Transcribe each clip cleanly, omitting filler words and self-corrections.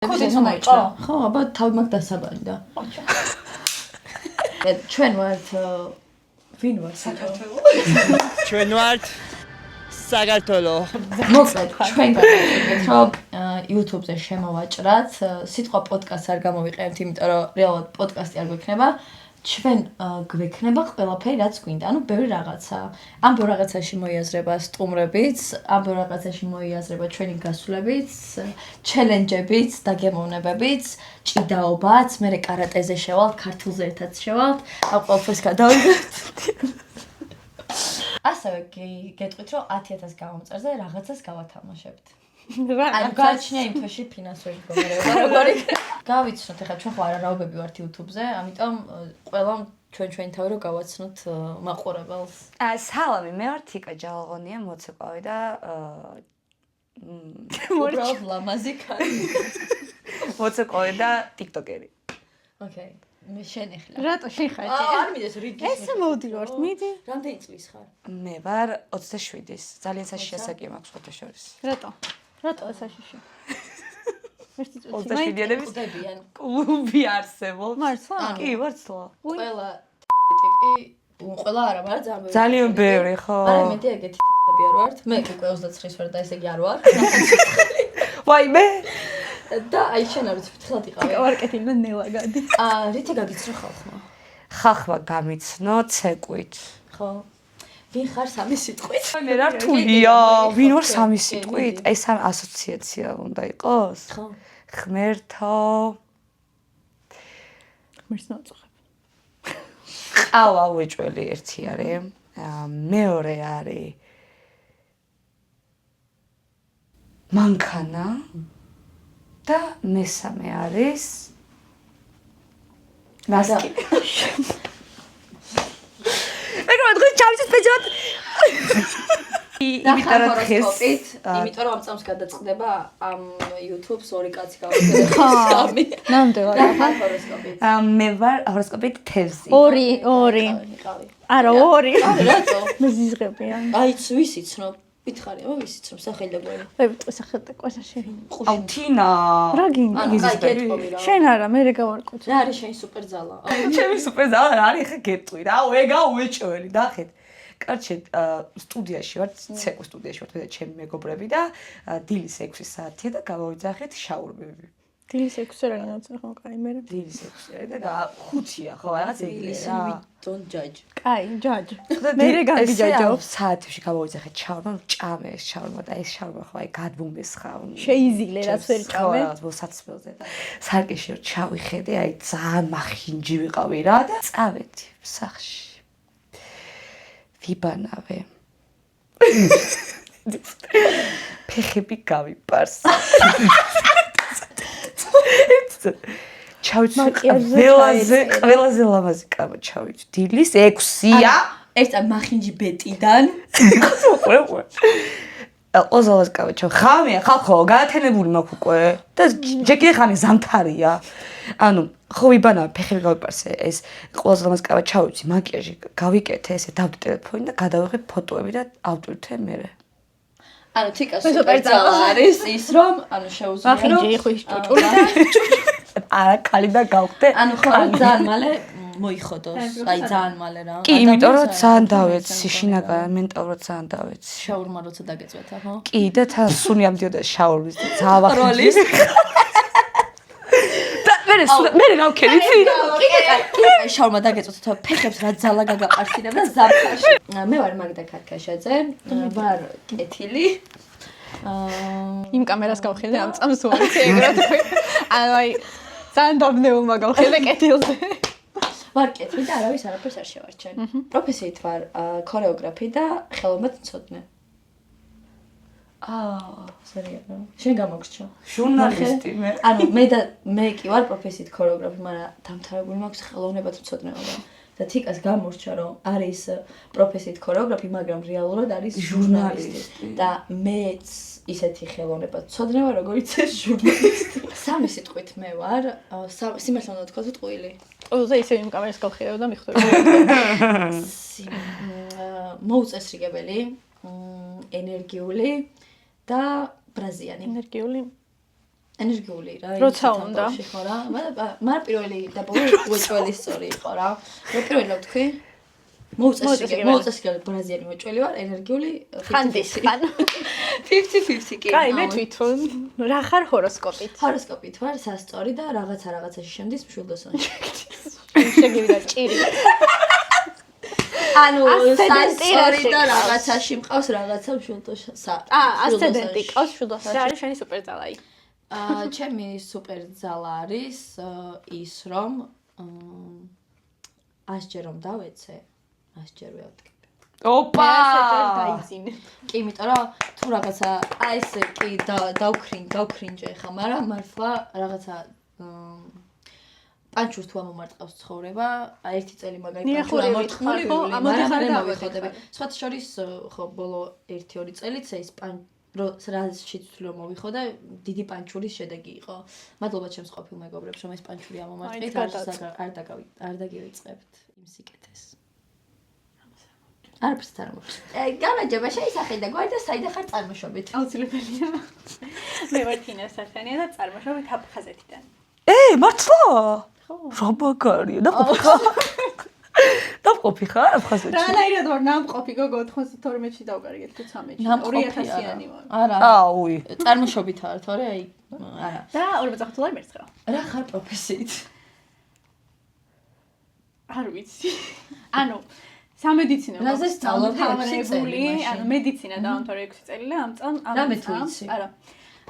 ხუზით მოიჭრა. ხო, აბა თავი მაგ დასაბანი და. ჩვენ ვართ ვინ ვარ საქართველო? ჩვენ ვართ საქართველო. მოკლედ ჩვენ გავიგეთ რომ YouTube-ზე შემოვაჭრათ. სიტყვა პოდკასტ არ გამოვიყენებთ, იმიტომ რომ რეალურად პოდკასტი არ გვექნება. ჩვენ გვექნება ყველაფერი რაც გვინდა, ანუ ბევრი რაღაცა. ამ ბევრ რაღაცაში მოიაზრება სტუმრებიც, ამ ბევრ რაღაცაში მოიაზრება ჩვენი გასვლებიც, ჩელენჯებიც, დაგემოვნებებიც, ჭიდაობაც, მე კარატეზე შევალთ, ქართულზე ერთად შევალთ, ამ ყველაფერს გადავიღებთ. ასევე გეტყვით რომ 10000 გამომწერზე რაღაცას გავათამაშებთ. ანუ გააჩნია იმ თვეში ფინანსური მდგომარეობა როგორი. გავიცნოთ ახლა ჩვენ ხო არარაობები ვართ YouTube-ზე, ამიტომ ყველამ ჩვენი თავი რომ გავაცნოთ მაყურებელს. სალამი, მე ვარ თიკა ჯალაღონია, მოცეკვავი და უბრალოდ ლამაზი ქალი. მოცეკვავი და TikTok-ერი. ოკეი. მე შენ ახლა. რატო შეხარ? არ მიდეს რიგის. ესე მოვდივართ, მიდი. რამდენი წლის ხარ? მე ვარ 27-ის. ძალიან საშიში ასაკია მაქვს ხოთა შორის. რატო? რატო საშიში? ერთი წუთი. 27-იანების ყდებიან. კლუბი არსებობს. მართლა? კი, მართლა. ყველა ტიპი, ყველა არა, მაგრამ ძალიან ბევრი, ხო? არა, მეტი ეგეთი ტიპები არ ვართ. მე უკვე 29 ვარ და ესე იგი არ ვარ. ვაიმე. და აი შენ არ ვიცი, ფრთხილად იყავი. ვარკეთილმა ნელა გადი. რითი გაგიცნო ხალხმა? ხახვა გამიცნო ცეკვით. ხო. ვინ ხარ სამი სიტყვით? მე რა რთულია, ვინ ვარ სამი სიტყვით? აი სამ ასოციაცია უნდა იყოს? ხო. ღმერთო. ღმერთს ნაუწყებ. ყავა უეჭველი ერთი არის. მეორე არის მანქანა და მესამე არის მასკი. მეგრა დღეს ჩავიცით სპეციალად. იმიტომ რომ ამ წამს გადაწყდება ამ YouTube-ს ორი კაცი გავაკეთე. სამი. ნამდვილად. რა ჰოროსკოპით? მე ვარ ჰოროსკოპით თევზი. ორი. არა, ორი. რატო? მე ზიზღებიან. აიც ვისიცნობ? ვითხარი, აბა ვისიცნობ სახელდაგوارი. ვები წესახელდა კვასაში. აუ თინა. რა გინდა? აი გეტყვი რა. შენ არა, მე გავარკვევ. რა არის შენი სუპერძალა? ჩემი სუპერზალა რა არის ხა გეტყვი რა. ეგა უეჭველი დახეთ. კარჩე სტუდიაში ვარ, ცეკუ სტუდიაში ვარ და ჩემი მეგობრები და დილის 6 საათია და გავავიძახეთ შაურმები. დილის 6-ზე რა განაცხა ხო, კაი, მე. დილის 6-ია და 5-ია ხო, რაღაც ეგრე რა. don't judge. კაი, judge. მე გაგიჯაჯობ. საათებში გავავიძახეთ შაურმა, ჭამე ეს შაურმა და ეს შაურმა ხო აი გადმომეს ხა. შეიზილე რაც ვერ ჭამე. ხო, საცმელზე და სარკეში რომ ჩავიხედე, აი ძალიან მახინჯი ვიყავი რა და წავედი სახში. ვიბანავე. ფეხები გავიპარს. ჩავიცვი ყველაზე ლამაზი კაბა ჩავიცვი. დილის 6-ია. ეს მახინჯი ბეტიდან. ოზალას კაბა ჩავ. ხამია ხალხო, გაათენებული მაქვს უკვე და ჯეკი ხანი ზამთარია. ანუ ხო ვიბანავე, ფეხები გავიპარსე, ეს ყველაზე ლამაზი კაბა ჩავიცვი, მაკიაჟი გავიკეთე, ესე დავდე ტელეფონი და გადავიღე ფოტოები და ავტვირთე მერე. ანუ თიკა სუპერძალა არის ის რომ ანუ შეუძლია რომ მახინჯი იხვის ჭუჭული და არა კალი და გავხდე. ანუ ხო ძალიან მალე მოიხოდოს. აი ძალიან მალე რა. კი, იმიტომ რომ ძალიან დავეცი შინაგან მენტალურად ძალიან დავეცი. შაურმა როცა დაგეწვეთა, ხო? კი და თან სუნი ამდიოდა შაურმის და ძალიან ვახინჯი. მე გავქერი წინ. კი, შაურმა დაგეწვეთა, ფეხებს რა ძალა გაგაყარსინებ და ზამთარში. მე ვარ მაგდა ქარქაშაძე, ვარ კეთილი. იმ კამერას გავხედე ამ წამს უარიცი ეგრეთ. ანუ აი ძალიან დაბნეულმა გავხედე კეთილზე. ვარ კეთილი და არავის არაფერს არ შევარჩენ. პროფესიით ვარ ქორეოგრაფი და ხელოვნებათმცოდნე. სერიოზно. შენ გამოგრჩა. ჟურნალისტი მე. ანუ მე კი ვარ პროფესიით ქორეოგრაფი, მაგრამ დამთავრებული მაქვს ხელოვნებათმცოდნეობა. და თიკას გამორჩა რომ არის პროფესიით ქორეოგრაფი, მაგრამ რეალურად არის ჟურნალისტი. და მეც ისეთი ხელოვნებათმცოდნე ვარ, როგორიც ეს ჟურნალისტი. სამი სიტყვით მე ვარ, სიმართლე უნდა თქვა თუ ტყუილი. ყველაზე ისე იმ კამერას გავხედე და მიხვდები. მოუწესრიგებელი, ენერგიული და ბრაზიანი. ენერგიული ენერგიული რა. როცა უნდა. ხო რა. მაგრამ პირველი და ბოლო უეჭველი სწორი იყო რა. პირველი რა თქვი? მოუწესრიგებელი ბრაზილიელი მოჭველი ვარ, ენერგიული ხანდის ხან. 50-50 კი. კაი, მე თვითონ რა ხარ ჰოროსკოპით? ჰოროსკოპით ვარ, სასწორი და რაღაცაში შემდის მშვილდოსანში. შეგივიდა ჭირი. ანუ სასწორი და რაღაცაში მყავს რაღაცა მშვილდოსა. ასცენდენტი ყავს მშვილდოსანში. რა არის შენი სუპერძალაი? ჩემი სუპერძალა არის ის რომ 100-ჯერ რომ დავეცე 100-ჯერ ვეავტკები. ოპა! დაიძინე. კი, იმიტომ რომ თუ რაღაცა აი ესე კი დავქრინჯე ხა, მაგრამ მართლა რაღაცა პანჩურს თუ ამომარტყავს ცხოვრება, აი ერთი წელი მაგალითად ამორტყმული მოვიხოდები. სხვათა შორის ხო ბოლო 1-2 წელიც ეს რაზშიც რომ მოვიხოდა, დიდი პანჩურის შედეგი იყო. მადლობა ჩემს ყოფილ მეგობრებს, რომ ეს პანჩური ამომარტყით, არ დაგივიწყებთ იმ სიკეთეს. არაფერს არ მოხდა. გამარჯობა, შეისახე და გვარდა საიდან ხარ წარმოშობით? აუცილებელია. მე ვარ თინა სახანია და წარმოშობით აფხაზეთიდან. მართლა? ხო. რა მაგარია, დავყოფი ხარ აფხაზეთში? რანაირად ვარ ნამყოფი გოგო 92-ში დავკარგეთ თუ 13-ში. 2000-იანი ვარ. არა. აუი. წარმოშობით არ თორე აი არა. და 49 მერცხლა. რა ხარ პროფესიით? არ ვიცი. ანუ სამედიცინო რაზე სწავლობდი 6 წელი? ანუ მედიცინა დავამთავრე 6 წელი და ამ წამს რამე თუ იცი? არა.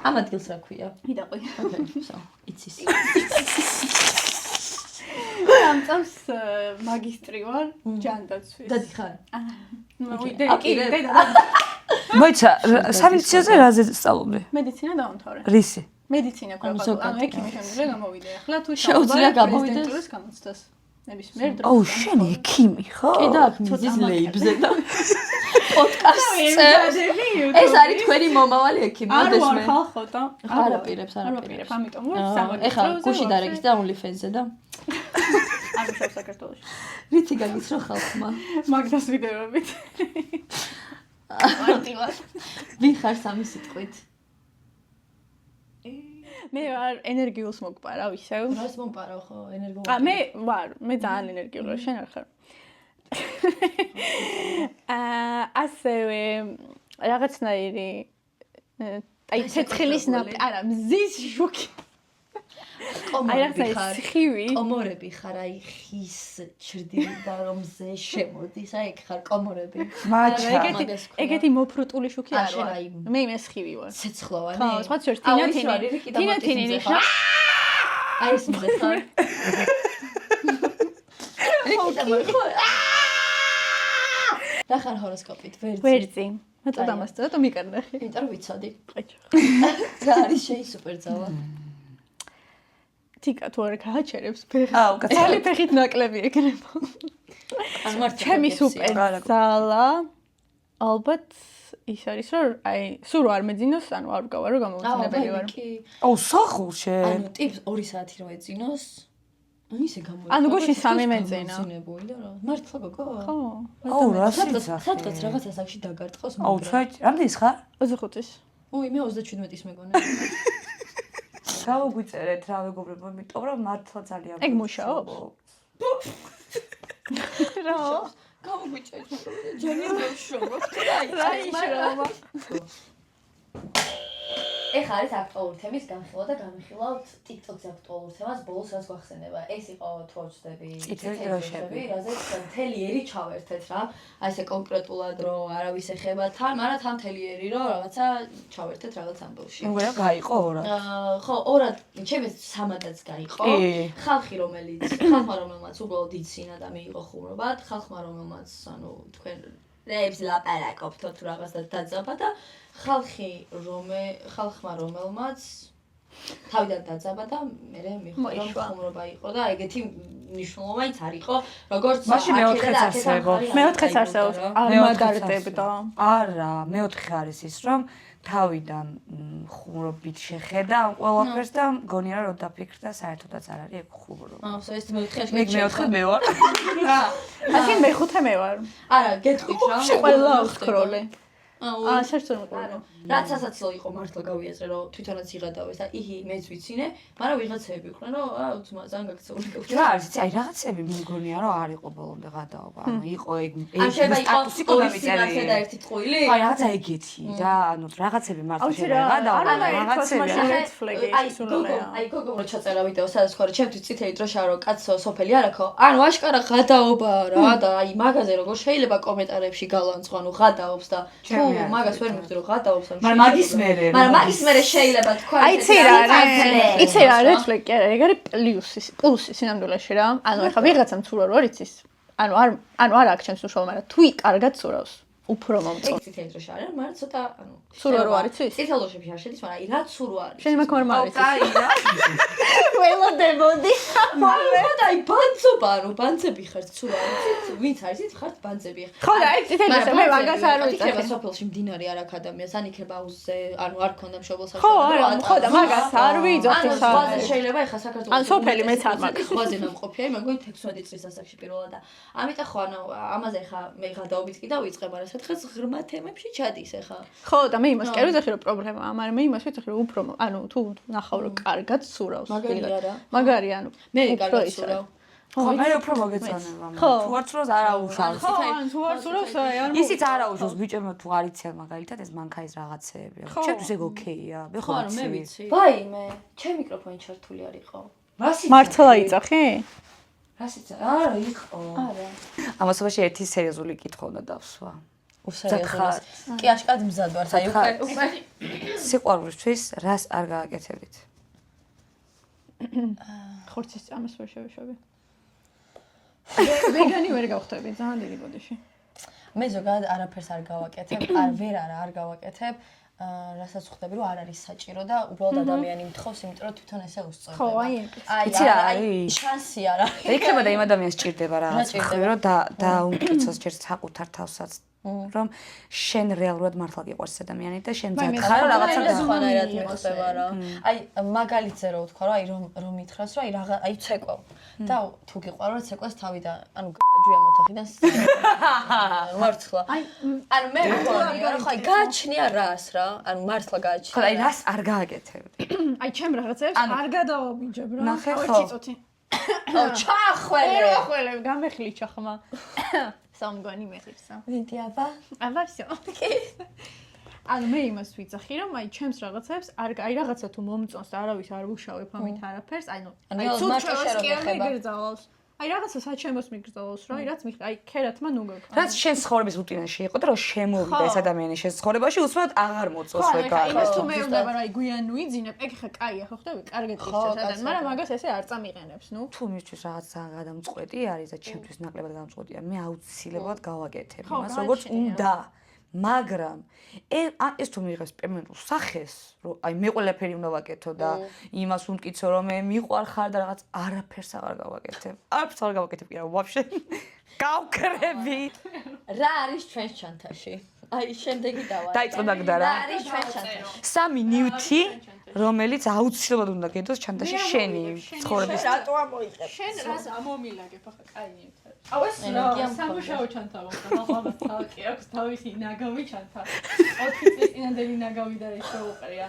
ამ ადგილს რა ქვია? მიდაყვი. ოკეი, ვსა, იცის. ამ წამს მაგისტრი ვარ ჯანდაცვის. დადი ხარ? მოიცა, სამედიცინოზე რაზე სწავლობდი? მედიცინა დავამთავრე. რისი? მედიცინა გვაქვს. ანუ ექიმი შემიძლია გამოვიდე. ახლა თუ შეუძლია გამოვიდეს პრეზიდენტურის გამოცდას. ნებისმიერ დროს. აუ, შენ ექიმი ხარ? კი და აქ მიზის ლეიბზე და პოდკასტზე. ეს არის თქვენი მომავალი ექიმი, მოდეს მე. არ ხალხო და არაპირებს. ამიტომ ვარ სამედიცინოზე. ეხლა გუში დარეგისტრა OnlyFans-ზე და არ მუშაობ საქართველოში. რითი გაგიცნო ხალხმა? მაგდას ვიდეოებით. მარტივად. ვინ ხარ სამი სიტყვით? მე ვარ ენერგიულს მოგპარა ისევ. რას მომპარავ ხო ენერგიულ? მე ვარ, მე ძალიან ენერგიულია, შენ არ ხარ. ასევე რაღაცნაირი აი ცეცხლის არა, მზის შუქი. კომორები ხარ. სხივი. კომორები ხარ, აი ხის ჩრდილდა რომზე შემოდის, აი ეგ ხარ კომორები. მაჩა. ეგეთი მოფრუტული შუქი არ ვარ. მე იმას სხივი ვარ. ცეცხლოვანი. ხო, სხვა შორს თინა თინი ნიშნა. აი ეს მზე ხარ. რა ხარ ჰოროსკოპით? ვერძი. მეტად ამასწორე და მიკარნახი. იმიტომ რომ ვიცოდი. ყაჩო. რა არის შენი სუპერძალა? თიკა თუ არ გააჩერებს ფეხს. აუ, კაცალი ფეხით ნაკლები ეკრება. ანუ მარტო ჩემი სუპერძალა ალბათ ის არის რომ აი სულ არ მეძინოს, ანუ არ გავარო გამოვიძინებელი ვარ. აუ, სახულში. ანუ ტიპს 2 საათი რო ეძინოს. ისე გამოიყო. ანუ გუშინ 3 მეძინა. ძინებული და რა. მართლა გოგო? ხო. აუ, რა სიცოცხლე. სადღაც რაღაცა საკში დაგარტყოს აუ, რამდენის ხარ? 25-ის. ой, მე 37-ის მეგონა. გავუგვიწერეთ რა მეგობრებო, იმიტომ რომ მართლა ძალიან ეგ მუშაობს? რა? გავუგვიწერეთ მეგობრებო, ძალიან მშრომობ. რა იშრომა? ეხლა არის აქტუალური თემის განხილვა და გამიხილავთ TikTok-ზე აქტუალურ თემას ბოლოს რაც გვახსენება. ეს იყო თორჩდები, დროშები, რაზეც მთელი ერი ჩავერთეთ რა. აი ესე კონკრეტულად რომ არავის ეხება თან, მაგრამ თან მთელი ერი რომ რაღაცა ჩავერთეთ რაღაც ამბავში. მეგონა გაიყო ორად. ხო, ორად, ჩემს სამადაც გაიყო. ხალხი რომელმაც უბრალოდ იცინა და მიიღო ხუმრობად, ხალხმა რომელმაც ანუ თქვენ რეებს ლაპარაკობთ თუ რაღაცა დაძაბა და ხალხმა რომელმაც თავიდან დაძაბა და მე მიხო რომ ხუმრობა იყო და ეგეთი მნიშვნელოვანიც არ იყო როგორც მაშინ მეოთხეც არსებობს. მეოთხეც არსებობს. არ მაგარდებდა. არა, მეოთხე არის ის რომ თავიდან ხუმრობით შეხედა ამ ყველაფერს და მგონია რომ დაფიქრდა საერთოდაც არ არის ეგ ხუმრობა. ეს მეოთხეში მეოთხე მე ვარ. რა. ასინ მეხუთე მე ვარ. არა, გეტყვით რა. ყველა ვსკროლე. საერთოდ არ მეგონა. რაც ასაცლო იყო მართლა გავიაზრე რომ თვითონაც იღადავეს და იჰი მეც ვიცინე, მაგრამ ვიღაცები იყვნენ რომ ძმა ძალიან გაქცეული. რა არის იცი აი რაღაცები მგონია რომ არ იყო ბოლომდე გადაობა ანუ იყო ეგ სტატუსი კომიტეტი და ერთი ტყუილი აი რაღაცა ეგეთი რა ანუ რაღაცები მართლა შეიძლება აი გოგო რო ჩაწერა ვიდეო სადაც ხო რა ჩემთვის წითელი დროშა რო კაცო სოფელი არაქო ანუ აშკარა გადაობა რა და აი მაგაზე როგორ შეიძლება კომენტარებში გალანძღო ანუ გადაობს და თუ მაგას ვერ მივხვდი რომ გადაობს მაგრამ მაგის მერე შეიძლება თქვა იცი რა რედ ფლეგი არა ეგ არის პლუსი სინამდვილეში რა ანუ ეხლა ვიღაცამ თუ რა იცის ანუ არ აქვს ჩემს უშუალო მაგრამ თუ კარგად ცურავს უფრო მომწონს წითელი დროშა არა მაგრამ ცოტა ანუ სურო რო არის იცი წითელ დროშებში არ შედის მაგრამ აი რა ცურო არის შენ მაგ არ არის კაი რა ველოდებოდი მაგრამ აი ბანძობა ანუ ბანძები ხართ ცურო არის ვინც არის იცი ხართ ბანძები ხო და აი წითელი დროშა მე მაგას არ ვიცი იქნება სოფელში მდინარე არ აქვს ადამიანს ან იქნება აუზზე ანუ არ ქონდა მშობელს ხო არა ხო და მაგას არ ვიცოდი ანუ ზღვაზე შეიძლება ეხა საქართველოს ან სოფელი მეც არ მაქვს ზღვაზე ნამყოფია მე მგონი 16 წლის ასაკში პირველად და ამიტომ ხო ანუ ამაზე ეხა მე გადაობით კი დავიწყებ არა სადღაც ღრმა თემებში ჩადის ეხა ხო და მე იმას კი არ ვიცი რომ პრობლემაა მაგრამ მე იმას ვიცი რომ უფრო ანუ თუ ნახავ რომ კარგად ცურავს მაგარი ანუ მე კარგად ცურავ ხო მე უფრო მოგეწონება ხო თუ არ ცურავს არა უშავს ხო ან თუ არ ცურავს არ ისიც არა უშავს ბიჭებმა თუ არ იციან მაგალითად ეს მანქანის რაღაცეები ხო ჩემთვის ეგ ოკეია მე ხო მე ვიცი ვაიმე ჩემ მიკროფონი ჩართული არ იყო მართლა იცახი რასიცა არა იყო არა ამასობაში ერთი სერიოზული კითხვა უნდა დავსვა უსერიოზულს კი აშკარად მზად ვარ აი უკვე სიყვარულისთვის რას არ გააკეთებთ ხორცის წამს ვერ შევეშობი ვეგანი ვერ გავხდები ძალიან დიდი ბოდიში მე ზოგადად არაფერს არ გავაკეთებ არ გავაკეთებ რასაც ხვდები რომ არ არის საჭირო და უბრალოდ ადამიანი მთხოვს იმიტომ რომ თვითონ ესე უსწორდება ხო იცი რა არის შანსი არ არის იქნება და იმ ადამიანს სჭირდება რაღაც ხრივ რომ დაუმტკიცოს ჯერ საკუთარ თავსაც რომ შენ რეალურად მართლა გიყვარს ადამიანი და შენ ძახარ რაღაცა სხვანაირად მიხდება რა აი მაგალითზე რო ვთქვა რომ აი რომ მითხრას რომ აი ცეკვავ და თუ გიყვარო ცეკვას თავიდან ანუ ჯუია მოთახიდან მართლა ანუ მე მგონი რომ ხო აი გააჩნია რას რა ანუ მართლა გააჩნია ხო აი რას არ გააკეთებდი აი ჩემ რაღაცებს არ გადავაბიჯებ რა ნახე ხო ჩახველე გამეხლი ჩახმა სამგონი მეხილსა ვინტი აბა ვსё ანუ მე იმას ვიცახი რომ აი ჩემს რაღაცებს აი რაღაცა თუ მომწონს და არავის არ უშავებ ამით არაფერს აი ცუდ ჩვენს კი არ მიგრძალავს აი რაღაცა საჩემოს მიგრძალავს რა აი რაც აი ქერათმა ნუ გაკ რაც შენ ცხოვრების რუტინაში იყო და რომ შემოვიდა ეს ადამიანი შენ ცხოვრებაში უსმოთ აღარ მოწონს ვეღარ ხო იმას თუ მე უნდა მაგრამ აი გვიან ვიძინებ ეგ ხა კაია ხო ხდები კარგად ისწრებს ადამიანი მაგრამ მაგას ესე არ წამიყენებს ნუ თუ მისთვის რაღაც ძალიან გადამწყვეტი არის და ჩემთვის ნაკლებად გადამწყვეტია მე აუცილებლად გავაკეთებ იმას როგორც უნდა მაგრამ ეს თუ მიიღებს პერმანენტულ სახეს რომ აი მე ყველაფერი უნდა ვაკეთო და იმას უმტკიცო რომ მე მიყვარხარ და რაღაც არაფერს აღარ გავაკეთებ არაფერს აღარ გავაკეთებ კი რა ვაფშე გავკრები რა არის ჩვენს ჩანთაში აი შემდეგი დავა დაიწყო დაგდა რა არის ჩვენს ჩანთაში 3 ნივთი რომელიც აუცილებლად უნდა გედოს ჩანთაში შენი ცხოვრების რატო ამოიღებ შენ რას ამომილაგებ ახლა კაი ნივთი აუ ეს რა სამუშაო ჩანთა ვახლა თავი აქვს თავისი ნაგავი ჩანთა 4 წლის წინანდელი ნაგავი და ეს შეუყრია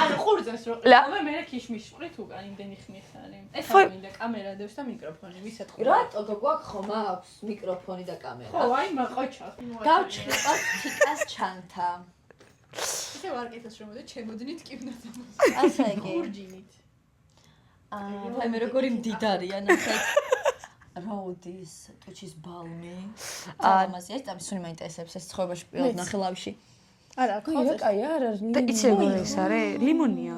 ანუ ყურძენს რო მე მე ქიშმიში ყრით უკან იმდენი ხნის არის ეს არ მინდა კამერა დევს და მიკროფონი ვისაც ყრა რატო გვაქვს ხომ აქვს მიკროფონი და კამერა ხო აი მაყოჩა გავჩხილოთ თიკას ჩანთა ისე ვარკეთოს რომ მოდი ჩემოდნით კიბნაც ასე იგი გურჯინით აი მე როგორი მდიდარია ნახეთ როდის ტუჩის ბალმი ამაზე ეს დამსუნი მაინტერესებს ეს ცხოვრებაში პირველად ნახე ლავში არა ხო კაი არა და იცი როგორ ეს არის ლიმონია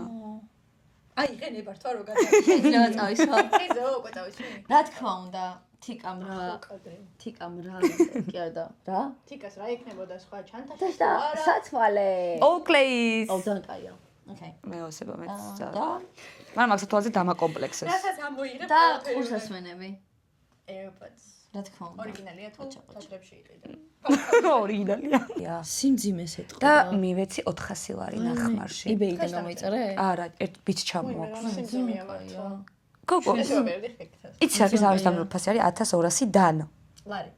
აი ღენებარ თო რო გადავიდე შეიძლება წავისვა ეზო უკვე წავისვი რა თქმა უნდა თიკამ რა კი არა რა თიკას რა იქნებოდა სხვა ჩანთაში და სათვალე ოკლეის ძალიან კაია ოკეი მეოსება მეც და მაგრამ მაგ სიტუაციაზე დამაკომპლექსეს რასაც ამოიღებ და კურსასმენები AirPods რა თქმა უნდა ორიგინალია თუ ტაჭრებში იყიდა ორიგინალია სიმძიმეს ეტყობა და მივეცი 400 ლარი ნახმარში eBay-დან გამოიწერე არა ერთ ბიჭ ჩამოაქვს სიმძიმეა მართლა გოგო ეს ვერ დიხექტას იცი რა ის ამის დამროფასი არის 1200 დან ლარი.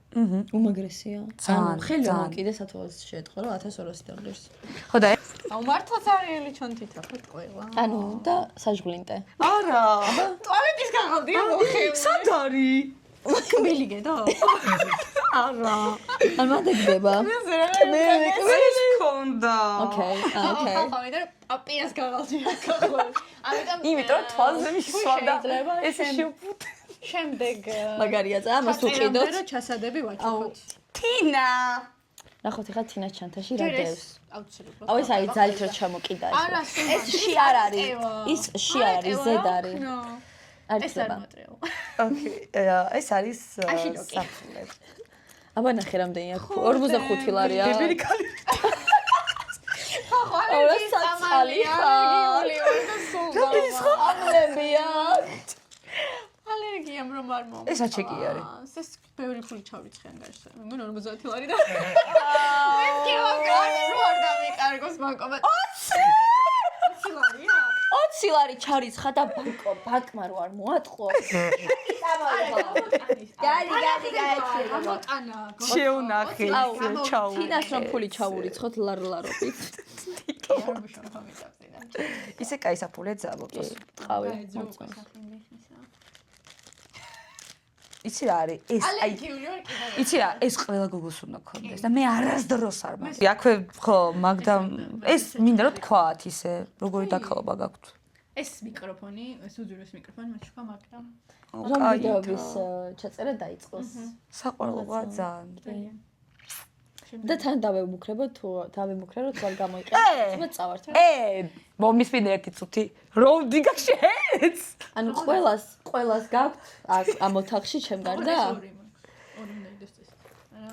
უმაგრესია. ძალიან, ხელი ძალიან. რომ კიდე სათვალს შეეტყო რომ 1200 დოლარს. ხო და აუ მართლაც არიელი ჩვენ თითქოს ყველა. ანუ და საჟღვლინტე. არა ტუალეტის გაღალდია მოხევი. სად არის მელიგედო? არა ან მანდაგდება. მე მქონდა ოკეი, ოკეი. ხალხი და პაპიას გაღალდია ხოლმე. იმიტომ თვალზე მისვლა შეიძლება ეს შევფუტე შემდეგ მაგარია ძა, ამას უყიდოთ. და ჩასადები ვაჩვენოთ. თინა ნახოთ ეხლა თინას ჩანთაში რა დევს. აუცილებლად. აუ ეს არის ძალით რომ ჩამოკიდა ეს. არა, ეს ში არ არის. ის ში არ არის, ზედ არის. არ ეს არ ხდება. მოტრეო. ოკეი ეს არის აშიდოკი. საფულე აბა ნახე რამდენი აქვს. 45 ლარია. ბებერი კალი ორა საცალი ხარ. ამლებია. ალერგიამ რომ არ მომწონს. ეს აჩეკი არის. ეს ბევრი ფული ჩავიცხე ანგარიშზე. მე 50 ლარი და მე კილოგრამი რო არ დამიკარგოს ბანკომატ. 20 ლარია? 20 ლარი ჩარიცხა და ბანკმა რო არ მოატყო. გადი. გამოტანა. შეუნახე ჩაუ თინას რომ ფული ჩავურიცხოთ ლარლარობით. არ მუშაობ ამიტავსინა. ისე კაი საფულე ძაბობს ყავი. იცი რა არის ეს აი ალერგიული ვარ კიდე. იცი რა ეს ყველა გოგოს უნდა ქონდეს და მე არასდროს არ მაქვს აქვე ხო მაგდა ეს მინდა რომ თქვათ ისე როგორი დაკავება გაქვთ ეს მიკროფონი, ეს უძურეს მიკროფონი მაჩქა მაგრამ რომ ვიდეოების ჩაწერა დაიწყოს. საყვარლობა ძალიან და თან დავემუქრებო თუ დავემუქრებო თუ არ გამოიყენო. მე წავართ. მომის მინდა ერთი წუთი რომ დგა შეეც ანუ ყველას გაქვთ აქ ამ ოთახში ჩემ გარდა? ორი უნდა იდეს ეს. არა.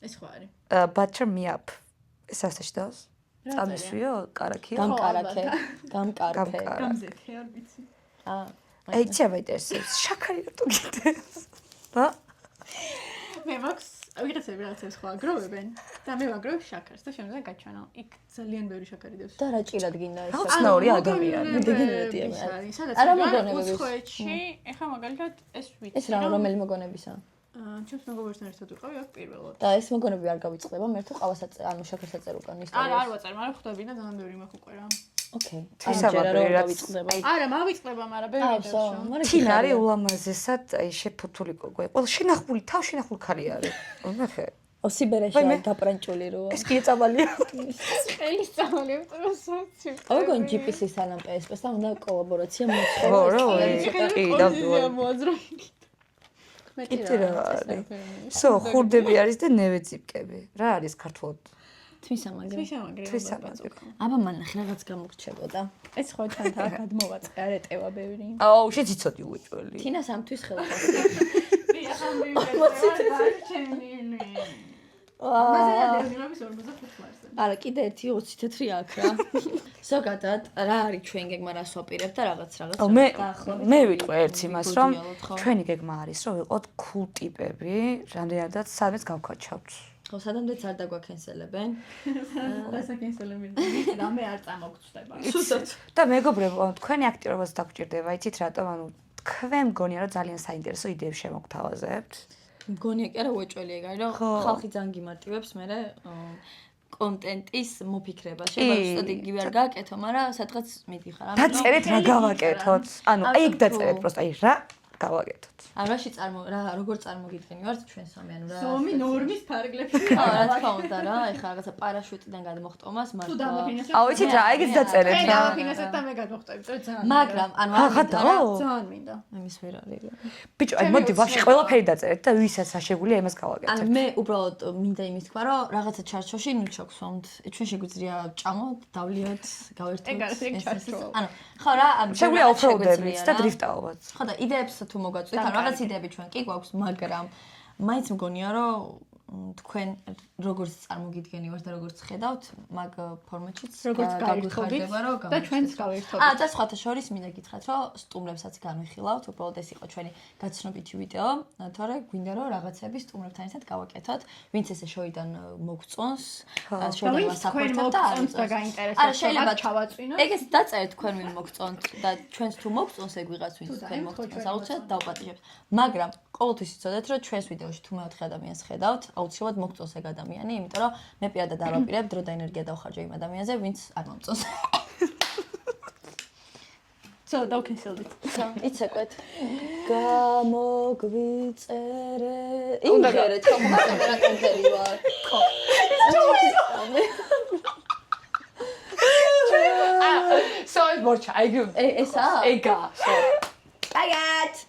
ეს ხო არის. butter me up ეს ასეში დავს წამისვიო კარაქია გამკარაქე. გამკარფე. გამზეთე არ ვიცი. აი ჩავაიტერს შაქარი რატო გიდეს და მე მაქვს ვიღაცები რაღაცებს ხო აგროვებენ და მე ვაგროვებ შაქარს და შემდეგ გაჩვენო. იქ ძალიან ბევრი შაქარი დევს. და რა ჭირად გინდა ეს? უცნაური ადამიანი დეგინერატი სადაც არა არის მოგონებების. უცხოეთში, ეხლა მაგალითად ეს ვიცი. ეს რა რომელი მოგონებისა? ჩემს მეგობართან ერთად ვიყავი აქ პირველად. და ეს მოგონები არ გავიწყდება, მე თუ ყავას ანუ შაქარს აწერ უკან ისტორიას. არ ვაწერ, მაგრამ ხვდები და ძალიან ბევრი მაქვს უკვე რა. ოკეი. თვისაბადო რომ რაც- გავიწყდება. არა, მავიწყდება, მაგრამ ბევრი აუსო, დევს. მაგრამ თინ არის ულამაზესად აი შეფუთული გოგო ყველა შენახული თავ შენახული ხარი არის ნახე ო სიბერეში არის დაპრანჭული რო. ეს კი წაბალია ელის წამალებ წასაცი. ოღონ GPS-ის სანამ PSP-სთან უნდა კოლაბორაცია ხო მოწყო. რა კი დავდივარ მოაზროვნე. იცი რა არის სო ხურდები არის და ნევეწიფკები რა არის ქართულად თვისამაგრე. თვისამაგრე აბა მან ნახე რაღაც გამოგრჩებოდა. ეს ხო ჩვენთან აქ ადმოვაწყე არ ეტევა ბევრი. აუ შეციცოდი უეჭველი თინას ამთვის ხელახლა. არა, კიდე ერთი 20 თეთრი აქ რა. ზოგადად რა არის ჩვენ გეგმა რას ვაპირებ და რაღაც. აუ მე ვიტყვი ერთ იმას რომ ჩვენი გეგმა არის რომ ვიყოთ cool ტიპები რამდენადაც სადაც გავქაჩავთ ხო, სადამდეც არ დაგვაქენსელებენ. დასაკენსელები და მე არ წამოგწდება. და მეგობრებო თქვენი აქტიურობაც დაგჭირდება იცით რატომ ანუ თქვენ მგონია რომ ძალიან საინტერესო იდეებს შემოგთავაზებთ მგონია კი არა უეჭველი ეგარი რომ ხალხი ძალიან გიმარტივებს მე კონტენტის მოფიქრება. შეიძლება ზუსტად იგივე არ გააკეთო, მაგრამ სადღაც მიდიხარ. დაწერეთ რა გავაკეთოთ ანუ აი ეგ დაწერეთ პროსტ აი რა გავაკეთოთ ან რაში როგორ წარმოგიდგენი ვართ ჩვენ სამი ანუ რა ზომი ნორმის ფარგლებში რა თქმა უნდა რა ეხლა რაღაცა პარაშუტიდან გადმოხტომას თუ მართლა დამაფინანსებ აუ იცით რა ეგეც დაწერეთ მე რა დამაფინანსებ და მე გადმოხტები ძალიან მაგრამ ანუ ძალიან მინდა ამის ვერ არის ბიჭო აი მოდი ვაფშე ყველაფერი დაწერეთ და ვისაც აშეგულია იმას გავაკეთებთ ან მე უბრალოდ მინდა იმის თქვა რომ რაღაცა ჩარჩოში ნუ ჩაგსვამთ ჩვენ შეგვიძლია ჭამოთ დავლიოთ გავერთოთ ეგ არის ეგ ჩარჩო ანუ ხო რა ანუ შეგვიძლია ოფროუდებიც და დრიფტაობაც ხო და იდეებს თუ მოგაწვით ან რაღაც იდეები ჩვენ კი გვაქვს მაგრამ მაინც მგონია რომ თქვენ როგორც წარმოგიდგენივართ და როგორც ხედავთ, მაგ ფორმატშიც როგორც გაგვიხარდება, რომ და ჩვენც გავერთობთ. და სხვათა შორის მინდა გითხრათ, რომ სტუმრებსაც განვიხილავთ, უბრალოდ ეს იყო ჩვენი გაცნობითი ვიდეო, თორე გვინდა რომ რაღაცები სტუმრებთან ერთად გავაკეთოთ, ვინც ესე შოიდან მოგწონს, შეიძლება საფორთებთ და და გაინტერესებს, შეიძლება ჩავაწვინოთ. ეგეც დაწერეთ თქვენ ვინ მოგწონთ და ჩვენს თუ მოგწონს ეგ ვიღაც ვინც თქვენ მოგწონს, აუცილებლად დავპატიჟებთ. მაგრამ ყოველთვის იცოდეთ, რომ ჩვენს ვიდეოში თუ მეოთხე ადამიანს ხედავთ, აუცილებლად მოგწონს ეგ ადამიანი, იმიტომ რომ მე პირადად არ ვაპირებ დრო და ენერგია დავხარჯო იმ ადამიანზე, ვინც არ მომწონს. დავკენსელდით. იცეკვეთ. გამოგვიწერე. იმღერეთ, ხო, მოდერატორი ვარ. ხო. სოი მორჩა, ეგ ესა? ეგა. კაიათ.